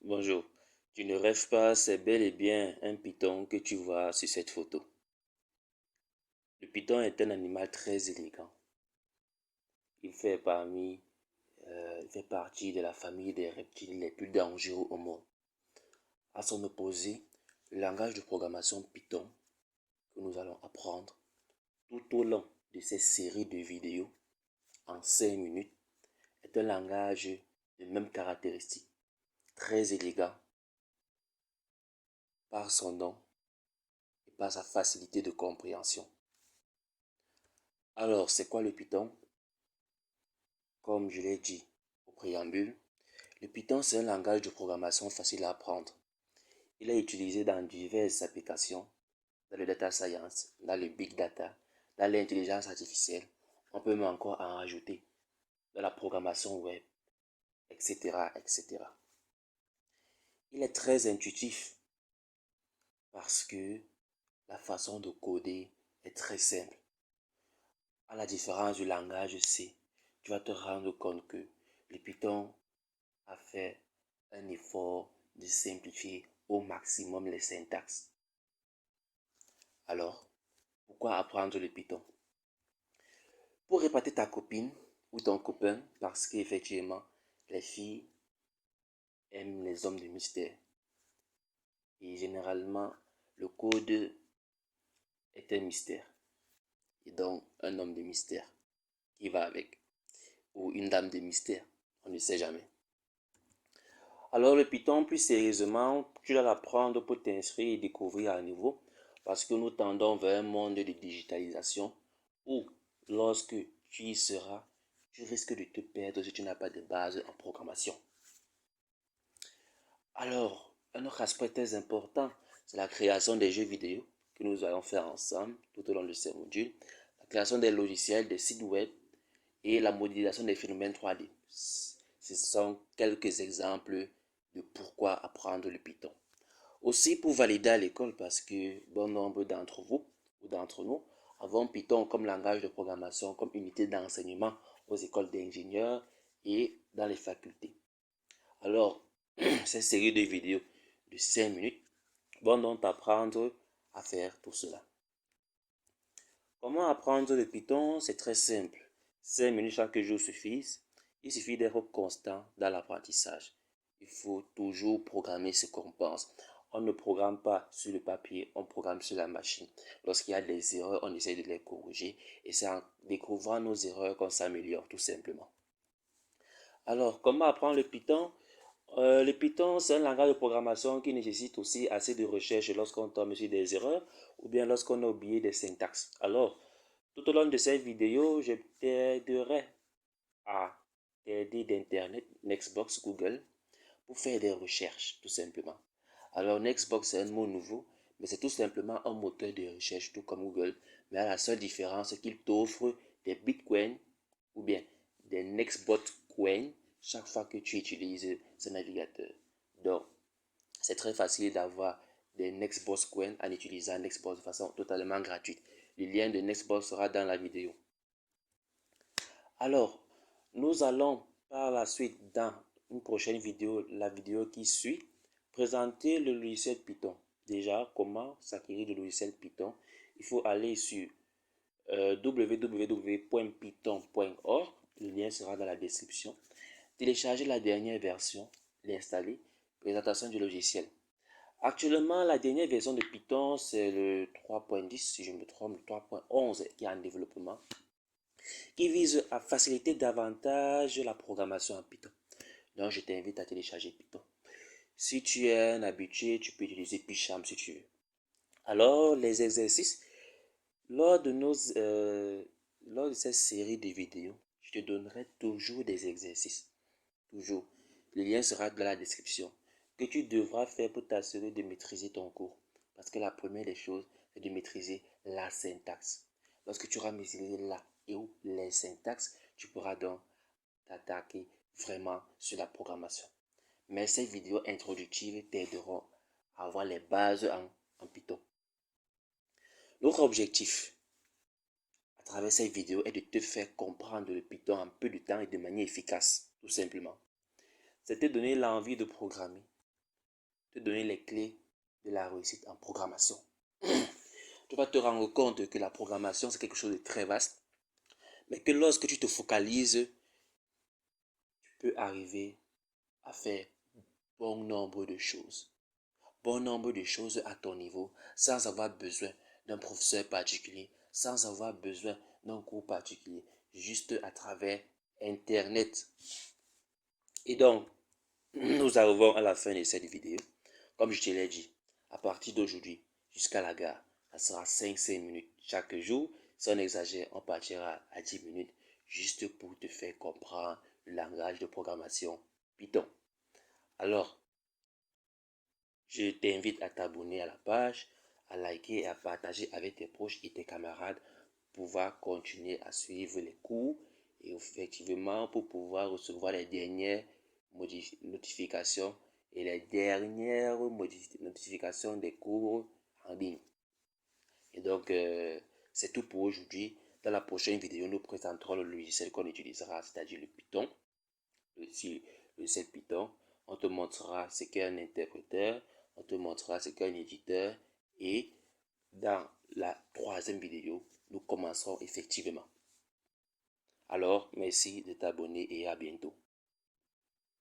Bonjour, tu ne rêves pas, c'est bel et bien un python que tu vois sur cette photo. Le python est un animal très élégant. Il fait partie de la famille des reptiles les plus dangereux au monde. À son opposé, le langage de programmation Python que nous allons apprendre tout au long de ces séries de vidéos en 5 minutes est un langage de mêmes caractéristiques, très élégant par son nom et par sa facilité de compréhension. Alors, c'est quoi le Python? Comme je l'ai dit au préambule, le Python c'est un langage de programmation facile à apprendre. Il est utilisé dans diverses applications, dans le data science, dans le big data, dans l'intelligence artificielle. On peut même encore en rajouter dans la programmation web, etc., etc. Il est très intuitif parce que la façon de coder est très simple. À la différence du langage C, tu vas te rendre compte que le Python a fait un effort de simplifier au maximum les syntaxes. Alors, pourquoi apprendre le Python? Pour épater ta copine ou ton copain, parce qu'effectivement, les filles aiment les hommes de mystère. Et généralement, le code est un mystère. Et donc, un homme de mystère qui va avec. Ou une dame de mystère. On ne sait jamais. Alors, le Python, plus sérieusement, tu dois l'apprendre pour t'inscrire et découvrir à nouveau. Parce que nous tendons vers un monde de digitalisation où, lorsque tu y seras, tu risques de te perdre si tu n'as pas de base en programmation. Alors, un autre aspect très important, c'est la création des jeux vidéo que nous allons faire ensemble tout au long de ces modules. La création des logiciels, des sites web et la modélisation des phénomènes 3D. Ce sont quelques exemples de pourquoi apprendre le Python. Aussi pour valider à l'école parce que bon nombre d'entre vous ou d'entre nous avons Python comme langage de programmation, comme unité d'enseignement aux écoles d'ingénieurs et dans les facultés. Alors, cette série de vidéos de 5 minutes vont donc apprendre à faire tout cela. Comment apprendre le Python? C'est très simple. 5 minutes chaque jour suffisent. Il suffit d'être constant dans l'apprentissage. Il faut toujours programmer ce qu'on pense. On ne programme pas sur le papier, on programme sur la machine. Lorsqu'il y a des erreurs, on essaie de les corriger. Et c'est en découvrant nos erreurs qu'on s'améliore tout simplement. Alors, comment apprendre le Python? Le Python, c'est un langage de programmation qui nécessite aussi assez de recherche lorsqu'on tombe sur des erreurs ou bien lorsqu'on a oublié des syntaxes. Alors, tout au long de cette vidéo, je t'aiderai à t'aider d'Internet, Nextbox, Google, pour faire des recherches, tout simplement. Alors, Nextbox, c'est un mot nouveau, mais c'est tout simplement un moteur de recherche, tout comme Google. Mais à la seule différence qu'il t'offre des bitcoins ou bien des Nextbot coins chaque fois que tu utilises ce navigateur. Donc, c'est très facile d'avoir des Nextbox coins en utilisant Nextbox de façon totalement gratuite. Le lien de Nextbox sera dans la vidéo. Alors, nous allons par la suite dans une prochaine vidéo, la vidéo qui suit, présenter le logiciel Python. Déjà, comment s'acquérir le logiciel Python? Il faut aller sur www.python.org. Le lien sera dans la description. Télécharger la dernière version, l'installer, présentation du logiciel. Actuellement, la dernière version de Python, c'est le 3.10, si je me trompe, le 3.11 qui est en développement, qui vise à faciliter davantage la programmation en Python. Donc, je t'invite à télécharger Python. Si tu es un habitué, tu peux utiliser PyCharm si tu veux. Alors, les exercices, lors de, lors de cette série de vidéos, je te donnerai toujours des exercices. Toujours. Le lien sera dans la description. Que tu devras faire pour t'assurer de maîtriser ton cours. Parce que la première des choses, c'est de maîtriser la syntaxe. Lorsque tu auras maîtrisé la et ou les syntaxes, tu pourras donc t'attaquer vraiment sur la programmation. Mais ces vidéos introductives t'aideront à avoir les bases en Python. Notre objectif à travers cette vidéo est de te faire comprendre le Python en peu de temps et de manière efficace, tout simplement. C'est te donner l'envie de programmer, te donner les clés de la réussite en programmation. Tu vas te rendre compte que la programmation, c'est quelque chose de très vaste, mais que lorsque tu te focalises, tu peux arriver à faire bon nombre de choses. Bon nombre de choses à ton niveau, sans avoir besoin d'un professeur particulier, sans avoir besoin d'un cours particulier, juste à travers Internet. Et donc, nous arrivons à la fin de cette vidéo. Comme je te l'ai dit, à partir d'aujourd'hui jusqu'à la gare, ça sera 5 minutes chaque jour. Si on exagère, on partira à 10 minutes juste pour te faire comprendre le langage de programmation Python. Alors, je t'invite à t'abonner à la page, à liker et à partager avec tes proches et tes camarades pour pouvoir continuer à suivre les cours et effectivement pour pouvoir recevoir les dernières notifications et les dernières notifications des cours en ligne. Et donc, c'est tout pour aujourd'hui. Dans la prochaine vidéo, nous présenterons le logiciel qu'on utilisera, c'est-à-dire le Python. Le logiciel Python. On te montrera ce qu'est un interpréteur, on te montrera ce qu'est un éditeur. Et dans la troisième vidéo, nous commencerons effectivement. Alors, merci de t'abonner et à bientôt.